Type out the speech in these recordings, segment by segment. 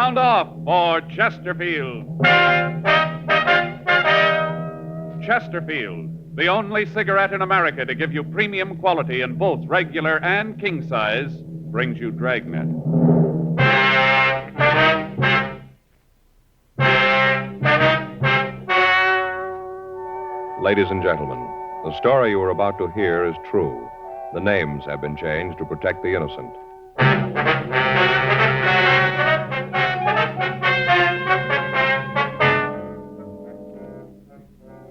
Sound off for Chesterfield. Chesterfield, the only cigarette in America to give you premium quality in both regular and king size, brings you Dragnet. Ladies and gentlemen, the story you are about to hear is true. The names have been changed to protect the innocent.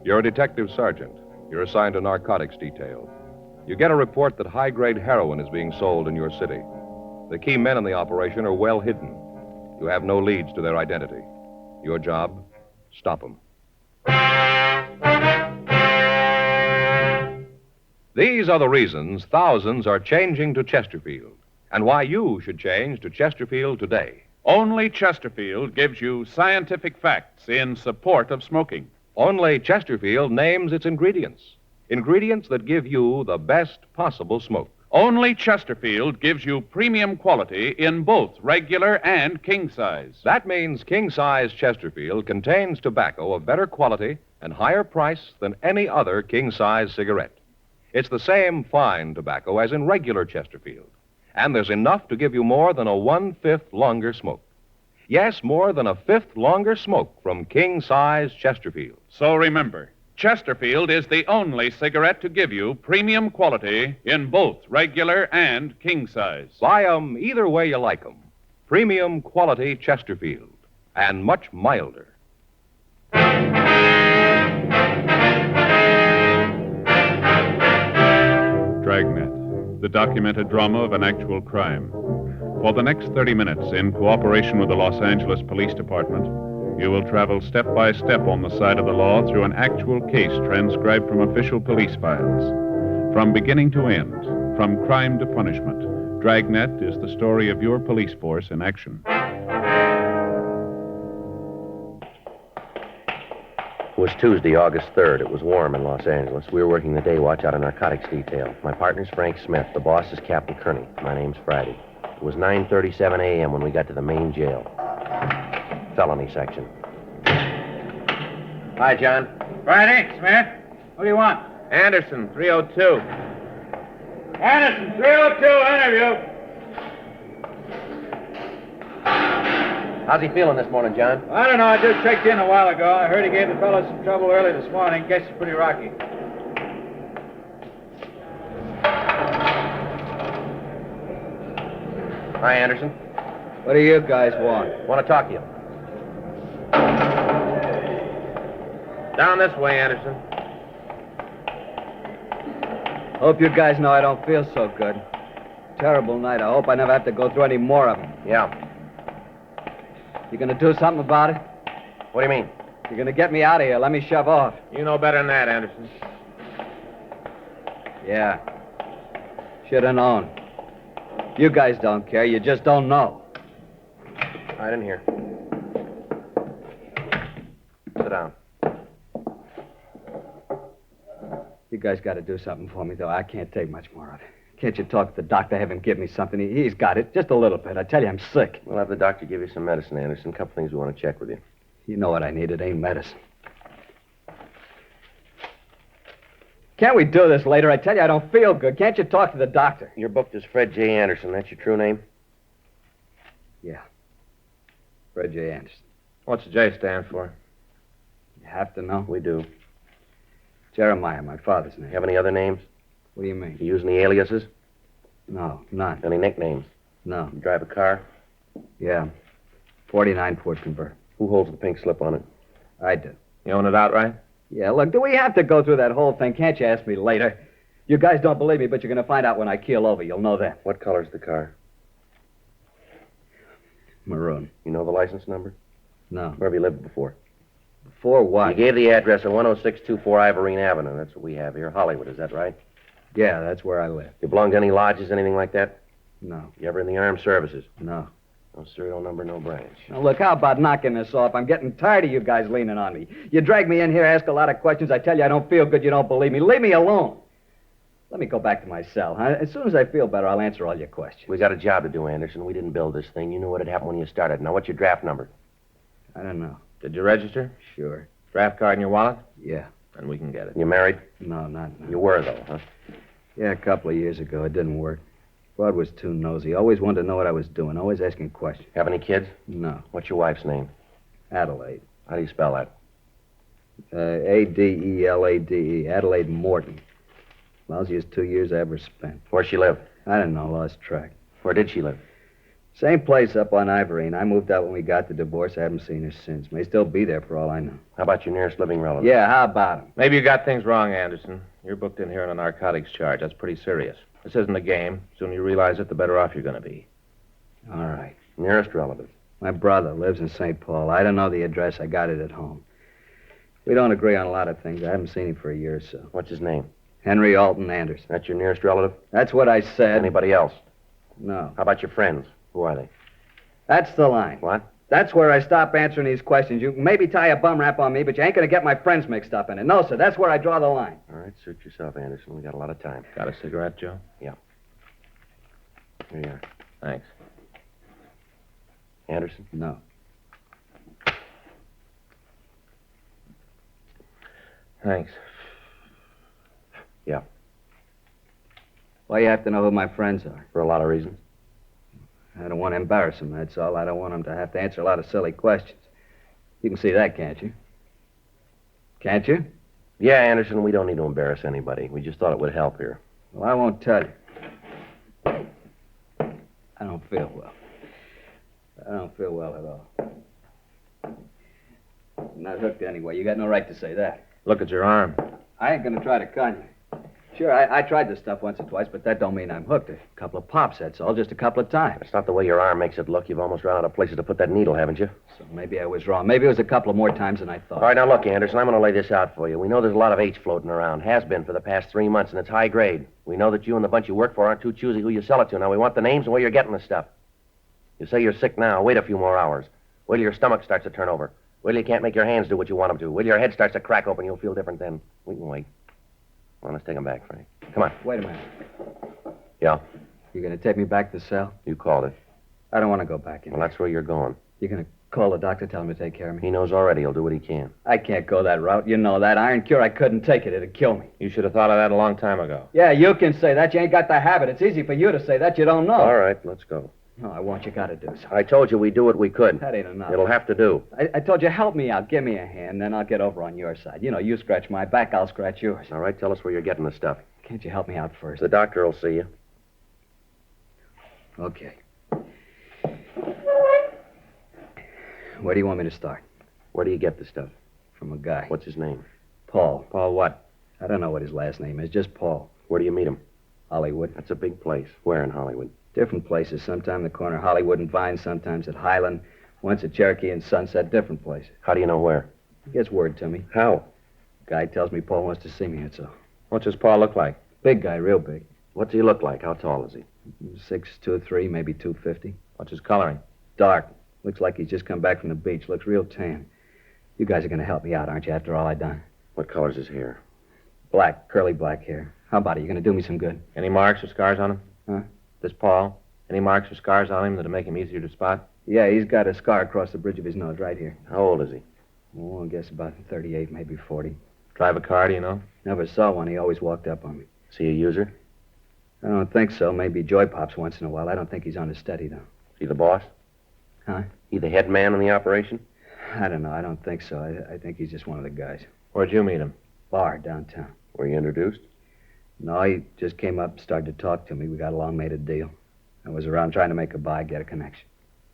You're a detective sergeant. You're assigned to narcotics detail. You get a report that high-grade heroin is being sold in your city. The key men in the operation are well hidden. You have no leads to their identity. Your job, stop them. These are the reasons thousands are changing to Chesterfield, and why you should change to Chesterfield today. Only Chesterfield gives you scientific facts in support of smoking. Only Chesterfield names its ingredients. Ingredients that give you the best possible smoke. Only Chesterfield gives you premium quality in both regular and king size. That means king-size Chesterfield contains tobacco of better quality and higher price than any other king-size cigarette. It's the same fine tobacco as in regular Chesterfield, and there's enough to give you more than a 1/5 longer smoke. Yes, more than a 1/5 longer smoke from king-size Chesterfield. So remember, Chesterfield is the only cigarette to give you premium quality in both regular and king size. Buy 'em either way you like 'em. Premium quality Chesterfield, and much milder. Dragnet, the documented drama of an actual crime. For the next 30 minutes, in cooperation with the Los Angeles Police Department, you will travel step by step on the side of the law through an actual case transcribed from official police files. From beginning to end, from crime to punishment, Dragnet is the story of your police force in action. It was Tuesday, August 3rd. It was warm in Los Angeles. We were working the day watch out of narcotics detail. My partner's Frank Smith. The boss is Captain Kearney. My name's Friday. It was 9:37 a.m. when we got to the main jail. Felony section. Hi, John. Friday, Smith. What do you want? Anderson, 302. Anderson, 302, interview. How's he feeling this morning, John? I don't know. I just checked in a while ago. I heard he gave the fellow some trouble early this morning. Guess he's pretty rocky. Hi, Anderson. What do you guys want? Want to talk to you. Down this way, Anderson. Hope you guys know I don't feel so good. Terrible night. I hope I never have to go through any more of them. Yeah. You gonna do something about it? What do you mean? You're gonna get me out of here. Let me shove off. You know better than that, Anderson. Yeah. Should have known. You guys don't care. You just don't know. Right in here. Sit down. You guys got to do something for me, though. I can't take much more of it. Can't you talk to the doctor, have him give me something? He's got it. Just a little bit. I tell you, I'm sick. We'll have the doctor give you some medicine, Anderson. A couple things we want to check with you. You know what I need. It ain't medicine. Can't we do this later? I tell you, I don't feel good. Can't you talk to the doctor? You're booked as Fred J. Anderson. That's your true name? Yeah. Fred J. Anderson. What's the J stand for? You have to know? We do. Jeremiah, my father's name. You have any other names? What do you mean? You use any aliases? No, none. Any nicknames? No. You drive a car? Yeah. 49 Ford convertible. Who holds the pink slip on it? I do. You own it outright? Yeah, look, do we have to go through that whole thing? Can't you ask me later? You guys don't believe me, but you're going to find out when I keel over. You'll know that. What color's the car? Maroon. You know the license number? No. Where have you lived before? Before what? You gave the address of 10624 Ivorine Avenue. That's what we have here. Hollywood, is that right? Yeah, that's where I live. You belong to any lodges, anything like that? No. You ever in the armed services? No. No serial number, no branch. Now, look, how about knocking this off? I'm getting tired of you guys leaning on me. You drag me in here, ask a lot of questions. I tell you I don't feel good. You don't believe me. Leave me alone. Let me go back to my cell, huh? As soon as I feel better, I'll answer all your questions. We got a job to do, Anderson. We didn't build this thing. You knew what had happened when you started. Now, what's your draft number? I don't know. Did you register? Sure. Draft card in your wallet? Yeah. And we can get it. You married? No, not now. You were, though, huh? Yeah, a couple of years ago. It didn't work. Bud was too nosy. Always wanted to know what I was doing. Always asking questions. Have any kids? No. What's your wife's name? Adelaide. How do you spell that? Adelade. Adelaide Morton. Lousiest 2 years I ever spent. Where's she live? I don't know. Lost track. Where did she live? Same place up on Ivory, and I moved out when we got the divorce. I haven't seen her since. May still be there for all I know. How about your nearest living relative? Yeah, how about him? Maybe you got things wrong, Anderson. You're booked in here on a narcotics charge. That's pretty serious. This isn't a game. The sooner you realize it, the better off you're going to be. All right. Nearest relative. My brother lives in St. Paul. I don't know the address. I got it at home. We don't agree on a lot of things. I haven't seen him for a year or so. What's his name? Henry Alton Anderson. That's your nearest relative? That's what I said. Anybody else? No. How about your friends? Who are they? That's the line. What? That's where I stop answering these questions. You can maybe tie a bum rap on me, but you ain't going to get my friends mixed up in it. No, sir. That's where I draw the line. All right, suit yourself, Anderson. We got a lot of time. Got a cigarette, Joe? Here you are. Thanks. Anderson? No. Thanks. Yeah, Why you have to know who my friends are? for a lot of reasons. I don't want to embarrass them, that's all. I don't want them to have to answer a lot of silly questions. You can see that, can't you? Can't you? Yeah, Anderson, we don't need to embarrass anybody. We just thought it would help here. Well, I won't tell you. I don't feel well. I don't feel well at all. I'm not hooked anyway. You got no right to say that. Look at your arm. I ain't gonna try to con you. Sure, I tried this stuff once or twice, but that don't mean I'm hooked. A couple of pops, that's all, just a couple of times. That's not the way your arm makes it look. You've almost run out of places to put that needle, haven't you? So maybe I was wrong. Maybe it was a couple of more times than I thought. All right, now look, Anderson, I'm going to lay this out for you. We know there's a lot of H floating around. Has been for the past 3 months, and it's high grade. We know that you and the bunch you work for aren't too choosy who you sell it to. Now, we want the names and where you're getting the stuff. You say you're sick now. Wait a few more hours. Wait till your stomach starts to turn over. Wait till you can't make your hands do what you want them to. Wait till your head starts to crack open. You'll feel different then. We can wait. Well, let's take them back, Frank. Come on. Wait a minute. Yeah, You gonna take me back to the cell? you called it. I don't want to go back in. Well, that's where you're going. You're gonna call the doctor, tell him to take care of me? He knows already. He'll do what he can. I can't go that route. You know that. Iron cure, I couldn't take it. It'd kill me. You should have thought of that a long time ago. Yeah, you can say that. You ain't got the habit. It's easy for you to say that. You don't know. All right, let's go. No, I want you gotta do something. I told you we'd do what we could. That ain't enough. It'll have to do. I told you, help me out. Give me a hand, then I'll get over on your side. You know, you scratch my back, I'll scratch yours. All right, tell us where you're getting the stuff. Can't you help me out first? The doctor will see you. Okay. Where do you want me to start? Where do you get the stuff? From a guy. What's his name? Paul. Paul, what? I don't know what his last name is, just Paul. Where do you meet him? Hollywood. That's a big place. Where in Hollywood? Different places. Sometime the corner of Hollywood and Vine, sometimes at Highland, once at Cherokee and Sunset, different places. How do you know where? He gets word to me. How? Guy tells me Paul wants to see me, that's all. What does Paul look like? Big guy, real big. What's he look like? How tall is he? 6'2", maybe 250. What's his coloring? Dark. Looks like he's just come back from the beach. Looks real tan. You guys are going to help me out, aren't you, after all I done? What color's his hair? Black, curly black hair. How about it? You going to do me some good? Any marks or scars on him? Huh? This Paul? Any marks or scars on him that'll make him easier to spot? Yeah, he's got a scar across the bridge of his nose right here. How old is he? Oh, I guess about 38, maybe 40. Drive a car, do you know? Never saw one. He always walked up on me. Is he a user? I don't think so. Maybe joy pops once in a while. I don't think he's on a steady, though. Is he the boss? Huh? He the head man in the operation? I don't know. I don't think so. I think he's just one of the guys. Where'd you meet him? Bar downtown. Were you introduced? No, he just came up, started to talk to me. We got along, made a deal. I was around trying to make a buy, get a connection.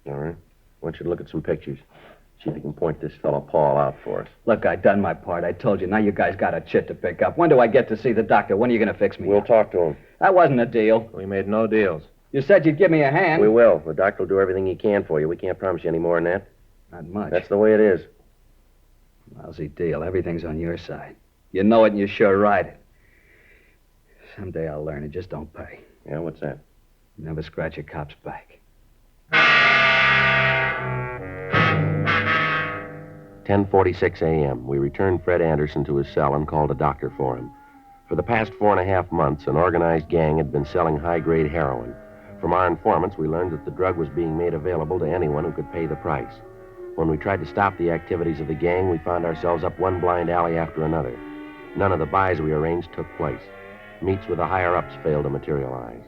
All right. I want you to look at some pictures. See if you can point this fellow Paul out for us. Look, I done my part. I told you. Now you guys got a chit to pick up. When do I get to see the doctor? When are you going to fix me? We'll talk to him. That wasn't a deal. We made no deals. You said you'd give me a hand. We will. The doctor will do everything he can for you. We can't promise you any more than that. Not much. That's the way it is. Lousy deal. Everything's on your side. You know it and you sure ride it. Someday I'll learn it. Just don't pay. Yeah, what's that? Never scratch a cop's back. 10:46 a.m. We returned Fred Anderson to his cell and called a doctor for him. For For the past 4.5 months, an organized gang had been selling high-grade heroin. From our informants, we learned that the drug was being made available to anyone who could pay the price. When we tried to stop the activities of the gang, we found ourselves up one blind alley after another. None of the buys we arranged took place. Meets with the higher-ups failed to materialize.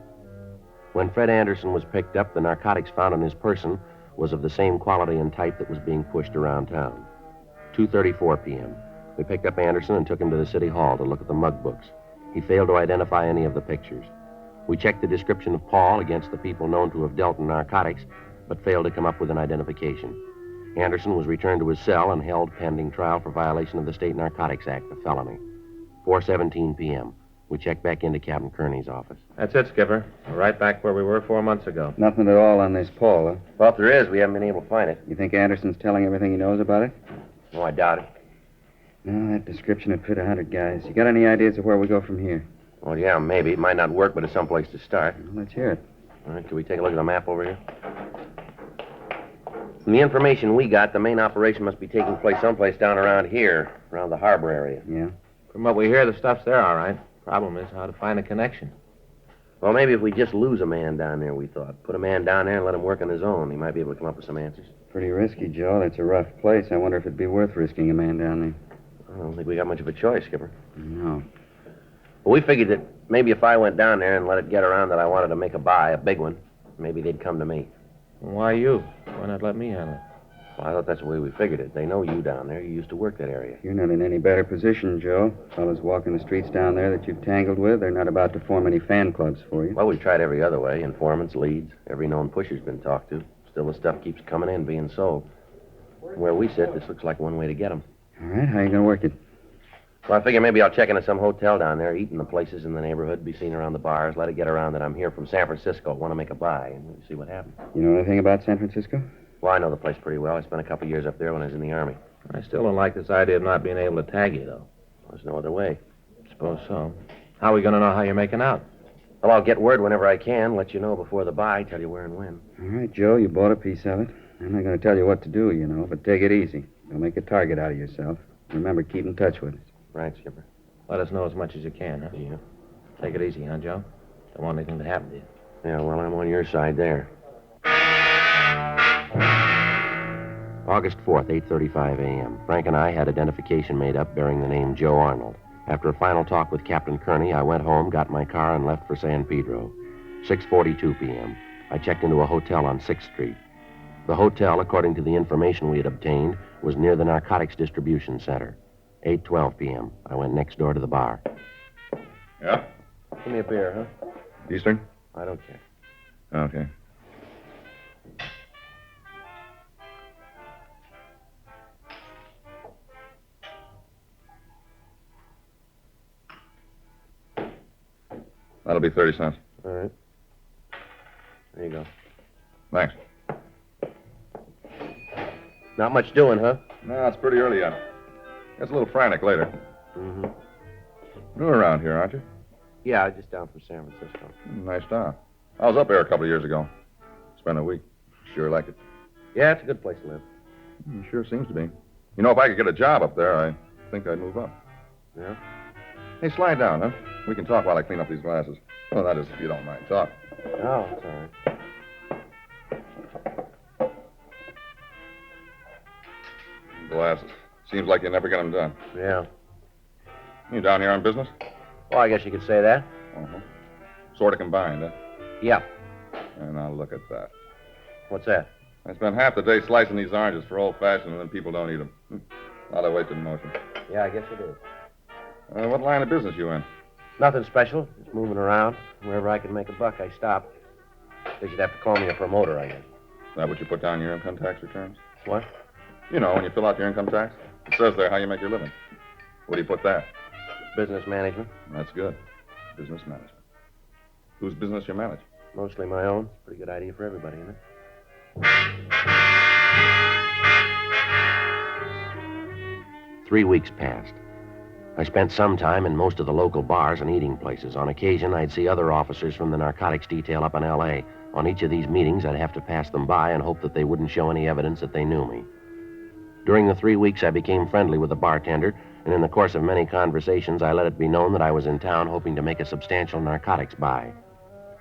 When Fred Anderson was picked up, the narcotics found on his person was of the same quality and type that was being pushed around town. 2:34 p.m. We picked up Anderson and took him to the city hall to look at the mug books. He failed to identify any of the pictures. We checked the description of Paul against the people known to have dealt in narcotics, but failed to come up with an identification. Anderson was returned to his cell and held pending trial for violation of the State Narcotics Act, a felony. 4:17 p.m. We checked back into Captain Kearney's office. That's it, Skipper. We're right back where we were 4 months ago. Nothing at all on this Paul, huh? Well, if there is, we haven't been able to find it. You think Anderson's telling everything he knows about it? No, I doubt it. No, that description would fit 100 guys. You got any ideas of where we go from here? Well, yeah, maybe. It might not work, but it's someplace to start. Well, let's hear it. All right, can we take a look at the map over here? From the information we got, the main operation must be taking place someplace down around here, around the harbor area. Yeah? From what we hear, the stuff's there, all right. Problem is how to find a connection. Well, maybe if we just lose a man down there, we thought. Put a man down there and let him work on his own. He might be able to come up with some answers. Pretty risky, Joe. That's a rough place. I wonder if it'd be worth risking a man down there. I don't think we got much of a choice, Skipper. No. Well, we figured that maybe if I went down there and let it get around that I wanted to make a buy, a big one, maybe they'd come to me. Why you? Why not let me handle it? Well, I thought that's the way we figured it. They know you down there. You used to work that area. You're not in any better position, Joe. Fellas walking the streets down there that you've tangled with, they're not about to form any fan clubs for you. Well, we've tried every other way. Informants, leads, every known pusher's been talked to. Still, the stuff keeps coming in, being sold. Where we sit, this looks like one way to get them. All right, how you going to work it? Well, I figure maybe I'll check into some hotel down there, eat in the places in the neighborhood, be seen around the bars, let it get around that I'm here from San Francisco, want to make a buy, and we'll see what happens. You know anything about San Francisco? Well, I know the place pretty well. I spent a couple years up there when I was in the Army. I still don't like this idea of not being able to tag you, though. There's no other way. Suppose so. How are we going to know how you're making out? Well, I'll get word whenever I can, let you know before the buy, tell you where and when. All right, Joe, you bought a piece of it. I'm not going to tell you what to do, you know, but take it easy. Don't make a target out of yourself. Remember, keep in touch with us. Right, Skipper. Let us know as much as you can, huh? Yeah. Take it easy, huh, Joe? Don't want anything to happen to you. Yeah, well, I'm on your side there. August 4th, 8:35 a.m. Frank and I had identification made up bearing the name Joe Arnold. After a final talk with Captain Kearney, I went home, got my car, and left for San Pedro. 6:42 p.m. I checked into a hotel on 6th Street. The hotel, according to the information we had obtained, was near the narcotics distribution center. 8:12 p.m. I went next door to the bar. Yeah? Give me a beer, huh? Eastern? I don't care. Okay. That'll be 30 cents. All right. There you go. Thanks. Not much doing, huh? No, it's pretty early yet. Gets a little frantic later. Mm-hmm. You're around here, aren't you? Yeah, just down from San Francisco. Nice town. I was up there a couple of years ago. Spent a week. Sure like it. Yeah, it's a good place to live. Sure seems to be. You know, if I could get a job up there, I think I'd move up. Yeah? Hey, slide down, huh? We can talk while I clean up these glasses. Well, that is, if you don't mind talking. No, it's all right. Glasses. Seems like you never get them done. Yeah. You down here on business? Well, I guess you could say that. Uh-huh. Sort of combined, huh? Yeah. And now look at that. What's that? I spent half the day slicing these oranges for old-fashioned, and then people don't eat them. A lot of wasted motion. Yeah, I guess it is. What line of business you in? Nothing special. Just moving around. Wherever I can make a buck, I stop. Guess you'd have to call me a promoter, I guess. Is that what you put down in your income tax returns? What? You know, when you fill out your income tax, it says there how you make your living. Where do you put that? Business management. That's good. Business management. Whose business you manage? Mostly my own. Pretty good idea for everybody, isn't it? 3 weeks passed. I spent some time in most of the local bars and eating places. On occasion, I'd see other officers from the narcotics detail up in L.A. On each of these meetings, I'd have to pass them by and hope that they wouldn't show any evidence that they knew me. During the 3 weeks, I became friendly with the bartender, and in the course of many conversations, I let it be known that I was in town hoping to make a substantial narcotics buy.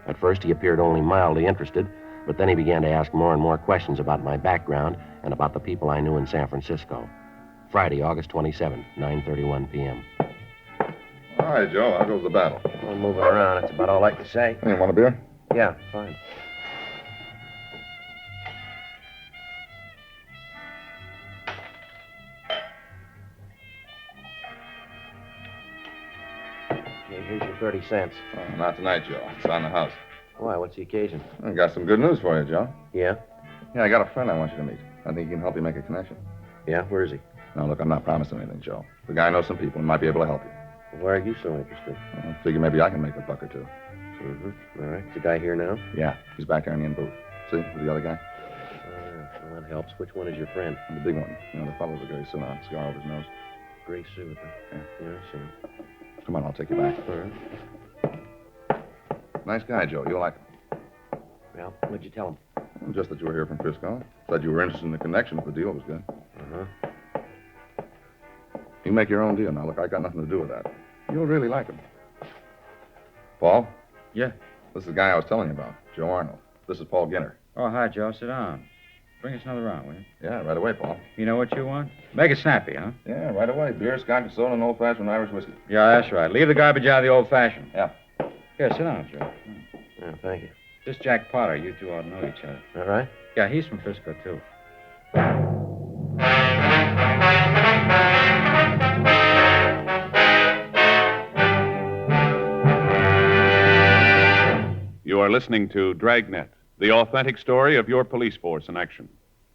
At first, he appeared only mildly interested, but then he began to ask more and more questions about my background and about the people I knew in San Francisco. Friday, August 27th, 9:31 p.m. All right, Joe. How goes the battle? I'm moving around. That's about all I can say. Hey, you want a beer? Yeah, fine. Okay, here's your 30 cents. Oh, not tonight, Joe. It's on the house. Why, what's the occasion? I got some good news for you, Joe. Yeah? Yeah, I got a friend I want you to meet. I think he can help you make a connection. Yeah? Where is he? Now, look, I'm not promising anything, Joe. The guy knows some people and might be able to help you. Why are you so interested? I figure maybe I can make a buck or two. Mm-hmm. All right. Is the guy here now? Yeah, he's back there in the in booth. See, with the other guy? Well, that helps. Which one is your friend? The big one. You know, the fellow with the gray suit on, cigar over his nose. Gray suit, huh? Yeah. Yeah, I see him. Come on, I'll take you back. All right. Nice guy, Joe. You'll like him. Well, what'd you tell him? Well, just that you were here from Frisco. Said you were interested in the connection if the deal was good. Uh-huh. You make your own deal. Now, look, I got nothing to do with that. You'll really like him. Paul? Yeah. This is the guy I was telling you about, Joe Arnold. This is Paul Ginner. Oh, hi, Joe. Sit down. Bring us another round, will you? Yeah, right away, Paul. You know what you want? Make it snappy, huh? Yeah, right away. Beer, scotch, and soda, and old-fashioned Irish whiskey. Yeah, that's right. Leave the garbage out of the old-fashioned. Yeah. Here, sit down, Joe. Yeah, thank you. This Jack Potter, you two ought to know each other. All right? Yeah, he's from Frisco, too. You are listening to Dragnet, the authentic story of your police force in action.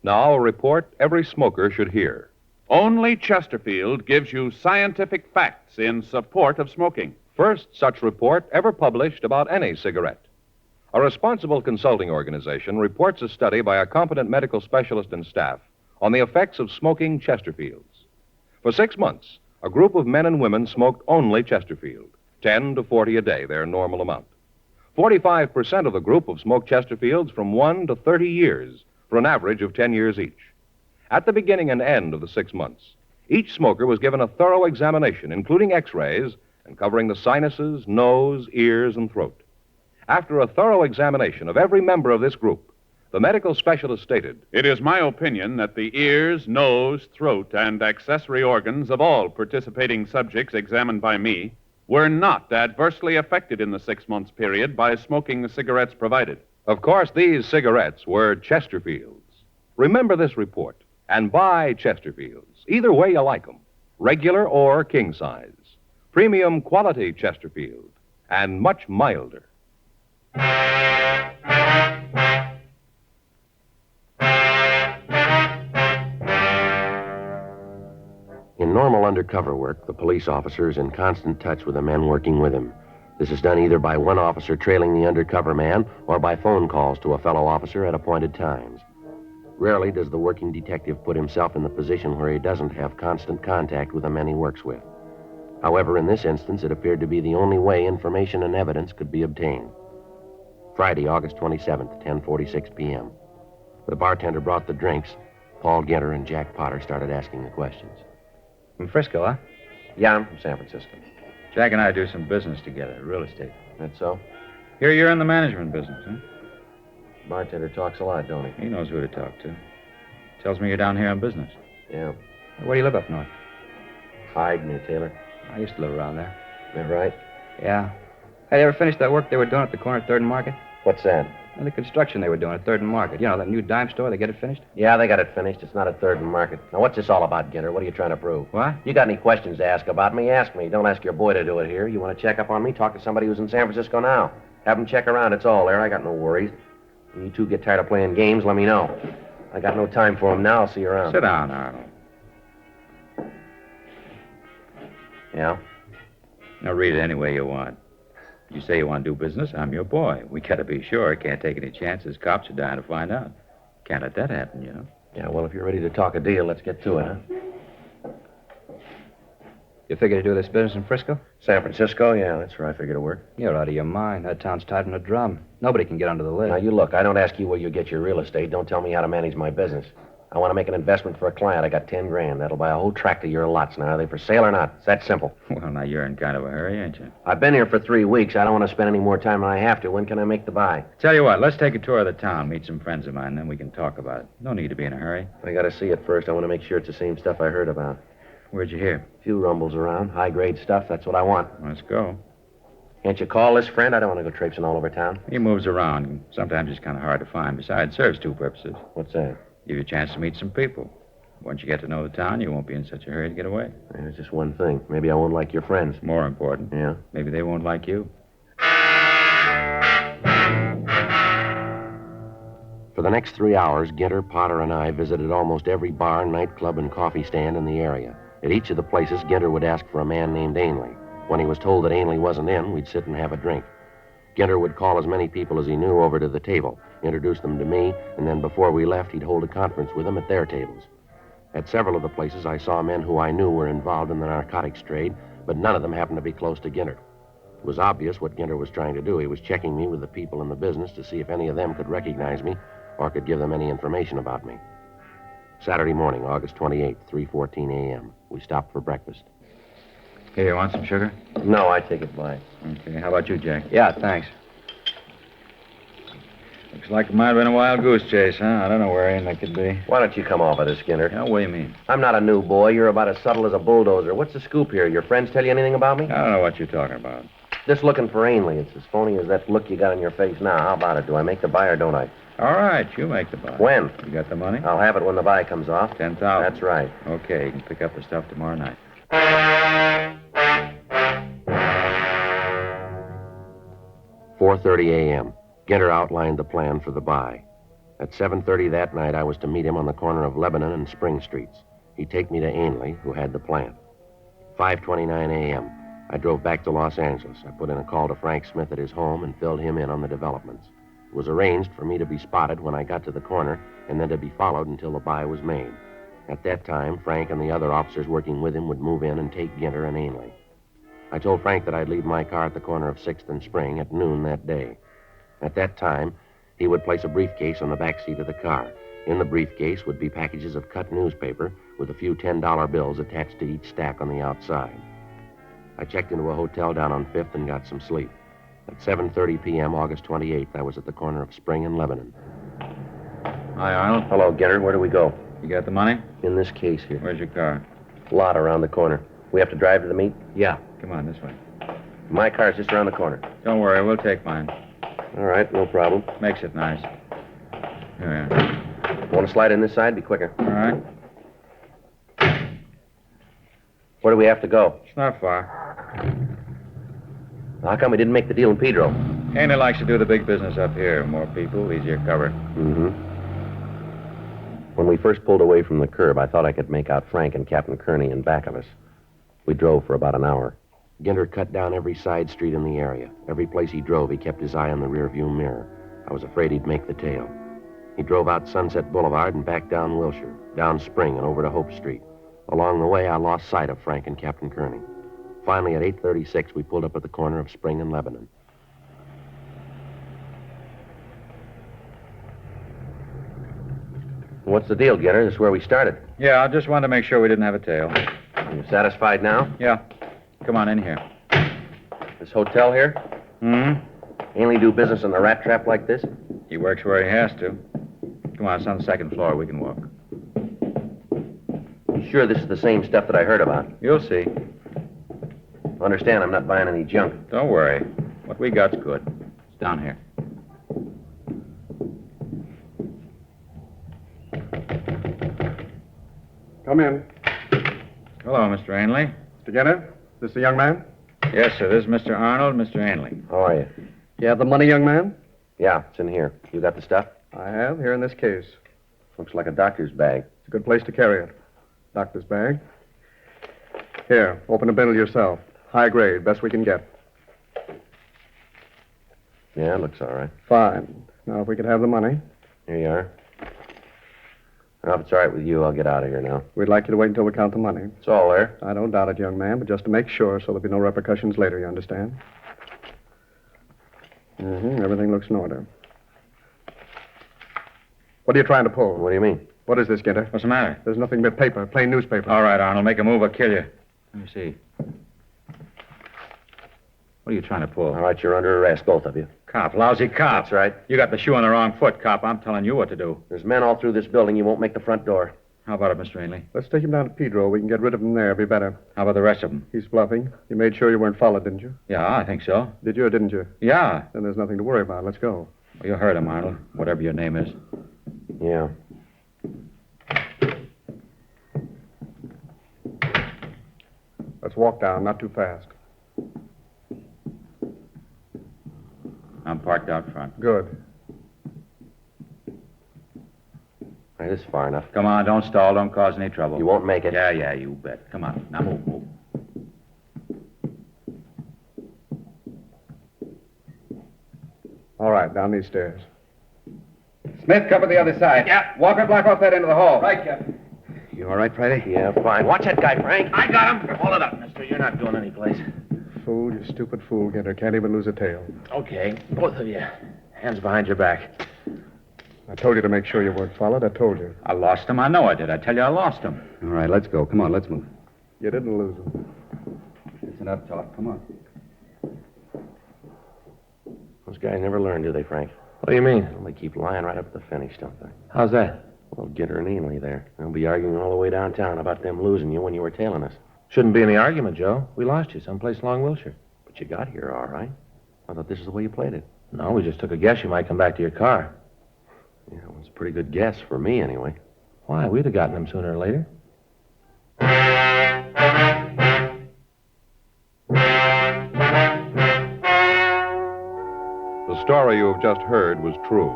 Now, a report every smoker should hear. Only Chesterfield gives you scientific facts in support of smoking. First such report ever published about any cigarette. A responsible consulting organization reports a study by a competent medical specialist and staff on the effects of smoking Chesterfields. For 6 months, a group of men and women smoked only Chesterfield, 10 to 40 a day, their normal amount. 45% of the group have smoked Chesterfields from 1 to 30 years, for an average of 10 years each. At the beginning and end of the 6 months, each smoker was given a thorough examination, including x-rays, and covering the sinuses, nose, ears, and throat. After a thorough examination of every member of this group, the medical specialist stated, It is my opinion that the ears, nose, throat, and accessory organs of all participating subjects examined by me were not adversely affected in the 6 months period by smoking the cigarettes provided. of course, these cigarettes were Chesterfields. Remember this report and buy Chesterfields. Either way you like them, regular or king size. Premium quality Chesterfield, and much milder. In normal undercover work, the police officer is in constant touch with the men working with him. This is done either by one officer trailing the undercover man or by phone calls to a fellow officer at appointed times. Rarely does the working detective put himself in the position where he doesn't have constant contact with the men he works with. However, in this instance, it appeared to be the only way information and evidence could be obtained. Friday, August 27th, 10:46 p.m. The bartender brought the drinks. Paul Ginter and Jack Potter started asking the questions. From Frisco, huh? Yeah, I'm from San Francisco. Jack and I do some business together, real estate. That's so? Here you're in the management business, huh? Bartender talks a lot, don't he? He knows who to talk to. Tells me you're down here on business. Yeah. Where do you live up north? Hyde near Taylor. I used to live around there. Is that right? Yeah. Hey, they ever finished that work they were doing at the corner of 3rd and Market? What's that? Well, the construction they were doing at 3rd and Market. You know, that new dime store, they get it finished? Yeah, they got it finished. It's not at 3rd and Market. Now, what's this all about, Ginter? What are you trying to prove? What? You got any questions to ask about me? Ask me. Don't ask your boy to do it here. You want to check up on me? Talk to somebody who's in San Francisco now. Have him check around. It's all there. I got no worries. When you two get tired of playing games, let me know. I got no time for them now. I'll see you around. Sit down, Arnold. Yeah? Now, read it any way you want. You say you want to do business, I'm your boy. We gotta be sure. Can't take any chances. Cops are dying to find out. Can't let that happen, you know. Yeah, well, if you're ready to talk a deal, let's get to it, huh? You figure to do this business in Frisco? San Francisco? Yeah, that's where I figure to work. You're out of your mind. That town's tied in a drum. Nobody can get under the lid. Now, you look, I don't ask you where you get your real estate. Don't tell me how to manage my business. I want to make an investment for a client. I got 10 grand. That'll buy a whole tract of your lots. Now, are they for sale or not? It's that simple. Well, now you're in kind of a hurry, ain't you? I've been here for 3 weeks. I don't want to spend any more time than I have to. When can I make the buy? Tell you what, let's take a tour of the town, meet some friends of mine, then we can talk about it. No need to be in a hurry. I got to see it first. I want to make sure it's the same stuff I heard about. Where'd you hear? A few rumbles around. High-grade stuff. That's what I want. Let's go. Can't you call this friend? I don't want to go traipsing all over town. He moves around. Sometimes he's kind of hard to find. Besides, serves two purposes. What's that? Give you a chance to meet some people. Once you get to know the town, you won't be in such a hurry to get away. There's just one thing. Maybe I won't like your friends. More important. Yeah? Maybe they won't like you. For the next 3 hours, Ginter, Potter, and I visited almost every bar, nightclub, and coffee stand in the area. At each of the places, Ginter would ask for a man named Ainley. When he was told that Ainley wasn't in, we'd sit and have a drink. Ginter would call as many people as he knew over to the table, introduce them to me, and then before we left, he'd hold a conference with them at their tables. At several of the places, I saw men who I knew were involved in the narcotics trade, but none of them happened to be close to Ginter. It was obvious what Ginter was trying to do. He was checking me with the people in the business to see if any of them could recognize me or could give them any information about me. Saturday morning, August 28th, 3:14 a.m. We stopped for breakfast. Here, you want some sugar? No, I take it by. Okay, how about you, Jack? Yeah, thanks. Looks like it might have been a wild goose chase, huh? I don't know where Ainley could be. Why don't you come off of this, Ginter? Yeah, what do you mean? I'm not a new boy. You're about as subtle as a bulldozer. What's the scoop here? Your friends tell you anything about me? I don't know what you're talking about. Just looking for Ainley. It's as phony as that look you got on your face now. How about it? Do I make the buy or don't I? All right, you make the buy. When? You got the money? I'll have it when the buy comes off. 10,000. That's right. Okay, you can pick up the stuff tomorrow night. 4:30 a.m. Ginter outlined the plan for the buy. At 7:30 that night, I was to meet him on the corner of Lebanon and Spring Streets. He'd take me to Ainley, who had the plant. 5:29 a.m. I drove back to Los Angeles. I put in a call to Frank Smith at his home and filled him in on the developments. It was arranged for me to be spotted when I got to the corner and then to be followed until the buy was made. At that time, Frank and the other officers working with him would move in and take Ginter and Ainley. I told Frank that I'd leave my car at the corner of 6th and Spring at noon that day. At that time, he would place a briefcase on the back seat of the car. In the briefcase would be packages of cut newspaper with a few $10 bills attached to each stack on the outside. I checked into a hotel down on 5th and got some sleep. At 7:30 p.m., August 28th, I was at the corner of Spring and Lebanon. Hi, Arnold. Hello, Ginter. Where do we go? You got the money? In this case here. Where's your car? Lot around the corner. We have to drive to the meet? Yeah. Come on, this way. My car's just around the corner. Don't worry, we'll take mine. All right, no problem. Makes it nice. Here we are. Want to slide in this side? Be quicker. All right. Where do we have to go? It's not far. How come we didn't make the deal in Pedro? Ainley likes to do the big business up here. More people, easier cover. Mm-hmm. When we first pulled away from the curb, I thought I could make out Frank and Captain Kearney in back of us. We drove for about an hour. Ginter cut down every side street in the area. Every place he drove, he kept his eye on the rearview mirror. I was afraid he'd make the tail. He drove out Sunset Boulevard and back down Wilshire, down Spring and over to Hope Street. Along the way, I lost sight of Frank and Captain Kearney. Finally, at 8:36, we pulled up at the corner of Spring and Lebanon. What's the deal, Ginter? This is where we started. Yeah, I just wanted to make sure we didn't have a tail. You satisfied now? Yeah. Come on in here. This hotel here? Mm-hmm. Ainley do business in the rat trap like this? He works where he has to. Come on, it's on the second floor. We can walk. Sure this is the same stuff that I heard about? You'll see. Understand, I'm not buying any junk. Don't worry. What we got's good. It's down here. Come in. Hello, Mr. Ainley. Mr. Ginter, this the young man? Yes, sir. This is Mr. Arnold, Mr. Ainley. How are you? You have the money, young man? Yeah, it's in here. You got the stuff? I have, here in this case. Looks like a doctor's bag. It's a good place to carry it. Doctor's bag. Here, open a bundle yourself. High grade, best we can get. Yeah, it looks all right. Fine. Now, if we could have the money. Here you are. Now, if it's all right with you, I'll get out of here now. We'd like you to wait until we count the money. It's all there. I don't doubt it, young man, but just to make sure so there'll be no repercussions later, you understand? Mm-hmm. Everything looks in order. What are you trying to pull? What do you mean? What is this, Ginter? What's the matter? There's nothing but paper, plain newspaper. All right, Arnold, make a move or kill you. Let me see. What are you trying to pull? All right, you're under arrest, both of you. Cop, lousy cop. That's right. You got the shoe on the wrong foot, cop. I'm telling you what to do. There's men all through this building. You won't make the front door. How about it, Mr. Ainley? Let's take him down to Pedro. We can get rid of him there. It'll be better. How about the rest of them? He's bluffing. You made sure you weren't followed, didn't you? Yeah, I think so. Did you or didn't you? Yeah. Then there's nothing to worry about. Let's go. Well, you heard him, Arnold. Whatever your name is. Yeah. Let's walk down, not too fast. I'm parked out front. Good. All right, this is far enough. Come on, don't stall. Don't cause any trouble. You won't make it. Yeah, you bet. Come on. Now move. All right, down these stairs. Smith, cover the other side. Yeah. Walker, block off that end of the hall. Right, Captain. You all right, Friday? Yeah, fine. Watch that guy, Frank. I got him. Hold it up, mister. You're not going anyplace. Fool, you stupid fool, Ginter. Can't even lose a tail. Okay, both of you. Hands behind your back. I told you to make sure you weren't followed. I told you. I lost him. I know I did. I tell you, I lost him. All right, let's go. Come on, let's move. You didn't lose him. It's enough talk. Come on. Those guys never learn, do they, Frank? What do you mean? Well, they keep lying right up to the finish, don't they? How's that? Well, Ginter and Ainley there. They'll be arguing all the way downtown about them losing you when you were tailing us. Shouldn't be any argument, Joe. We lost you someplace along Wilshire. But you got here all right. I thought this is the way you played it. No, we just took a guess you might come back to your car. Yeah, it was a pretty good guess for me, anyway. Why? We'd have gotten them sooner or later. The story you have just heard was true.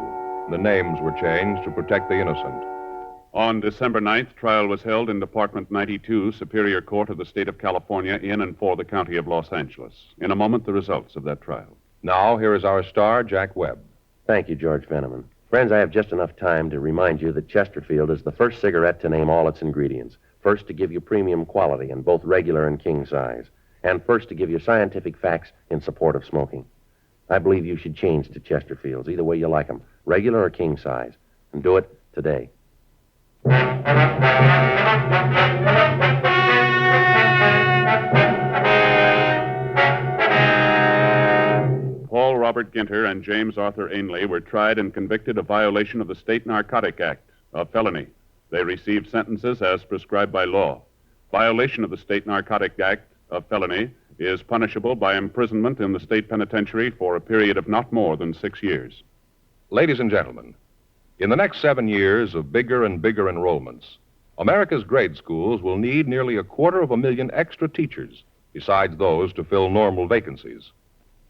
The names were changed to protect the innocent. On December 9th, trial was held in Department 92, Superior Court of the State of California, in and for the County of Los Angeles. In a moment, the results of that trial. Now, here is our star, Jack Webb. Thank you, George Veneman. Friends, I have just enough time to remind you that Chesterfield is the first cigarette to name all its ingredients. First to give you premium quality in both regular and king size. And first to give you scientific facts in support of smoking. I believe you should change to Chesterfields, either way you like them, regular or king size. And do it today. Paul Robert Ginter and James Arthur Ainley were tried and convicted of violation of the State Narcotic Act, a felony. They received sentences as prescribed by law. Violation of the State Narcotic Act, a felony, is punishable by imprisonment in the state penitentiary for a period of not more than 6 years. Ladies and gentlemen, in the next 7 years of bigger and bigger enrollments, America's grade schools will need nearly 250,000 extra teachers, besides those to fill normal vacancies.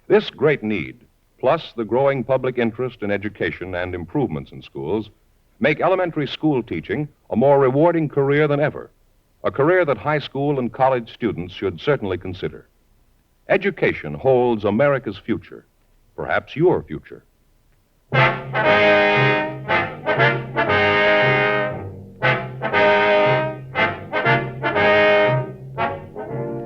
This great need, plus the growing public interest in education and improvements in schools, make elementary school teaching a more rewarding career than ever, a career that high school and college students should certainly consider. Education holds America's future, perhaps your future.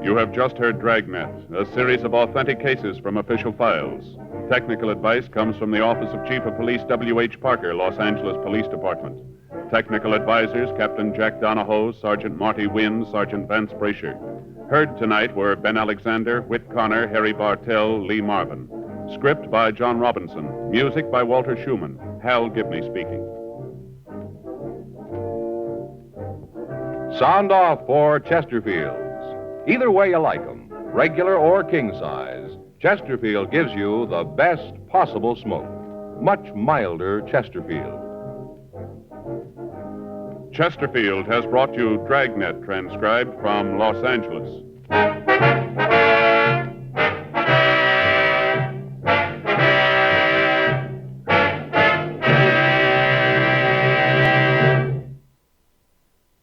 You have just heard Dragnet, a series of authentic cases from official files. Technical advice comes from the Office of Chief of Police W.H. Parker, Los Angeles Police Department. Technical advisors, Captain Jack Donahoe, Sergeant Marty Wynn, Sergeant Vance Brasher. Heard tonight were Ben Alexander, Whit Connor, Harry Bartell, Lee Marvin. Script by John Robinson. Music by Walter Schumann. Hal Gibney speaking. Sound off for Chesterfields. Either way you like them, regular or king size, Chesterfield gives you the best possible smoke. Much milder Chesterfield. Chesterfield has brought you Dragnet, transcribed from Los Angeles.